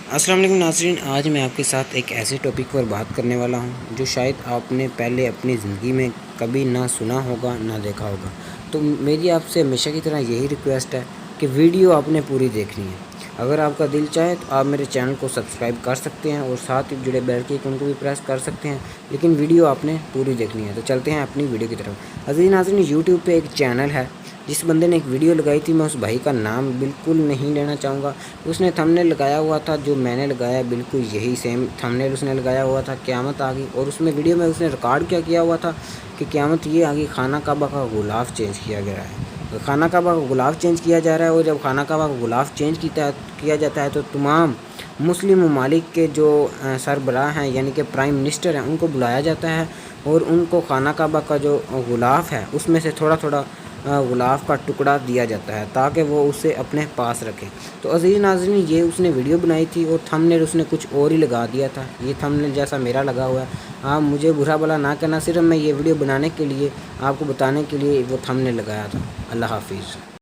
अस्सलाम वालेकुम नाज़रीन, आज मैं आपके साथ एक ऐसे टॉपिक पर बात करने वाला हूं जो शायद आपने पहले अपनी ज़िंदगी में कभी ना सुना होगा ना देखा होगा। तो मेरी आपसे हमेशा की तरह यही रिक्वेस्ट है कि वीडियो आपने पूरी देखनी है। अगर आपका दिल चाहे तो आप मेरे चैनल को सब्सक्राइब कर सकते हैं और साथ ही जुड़े बेल के आइकन को भी प्रेस कर सकते हैं, लेकिन वीडियो आपने पूरी देखनी है। तो चलते हैं अपनी वीडियो की तरफ। अज़ीज़ नाज़रीन, यूट्यूब पे एक चैनल है, जिस बंदे ने एक वीडियो लगाई थी, मैं उस भाई का नाम बिल्कुल नहीं लेना चाहूँगा। उसने थंबनेल लगाया हुआ था जो मैंने लगाया, बिल्कुल यही सेम थंबनेल उसने लगाया हुआ था, क़यामत आ गई। और उसमें वीडियो में उसने रिकॉर्ड क्या किया हुआ था कि क़यामत ये आ गई, खाना काबा का ग़िलाफ़ चेंज किया गया है। तो खाना काबा का ग़िलाफ़ चेंज किया जा रहा है, और जब खाना काबा का ग़िलाफ़ चेंज किया जाता है तो तमाम मुस्लिम ममालिक के जो सरबराह हैं, यानी कि प्राइम मिनिस्टर हैं, उनको बुलाया जाता है और उनको खाना काबा का जो ग़िलाफ़ है उसमें से थोड़ा थोड़ा ग़िलाफ़ का टुकड़ा दिया जाता है ताकि वो उसे अपने पास रखें। तो अज़ीज़ नाज़रीन, ये उसने वीडियो बनाई थी और थंबनेल उसने कुछ और ही लगा दिया था। ये थंबनेल जैसा मेरा लगा हुआ है। आप मुझे बुरा भला ना कहना, सिर्फ मैं ये वीडियो बनाने के लिए, आपको बताने के लिए वो थंबनेल लगाया था। अल्लाह हाफ़िज़।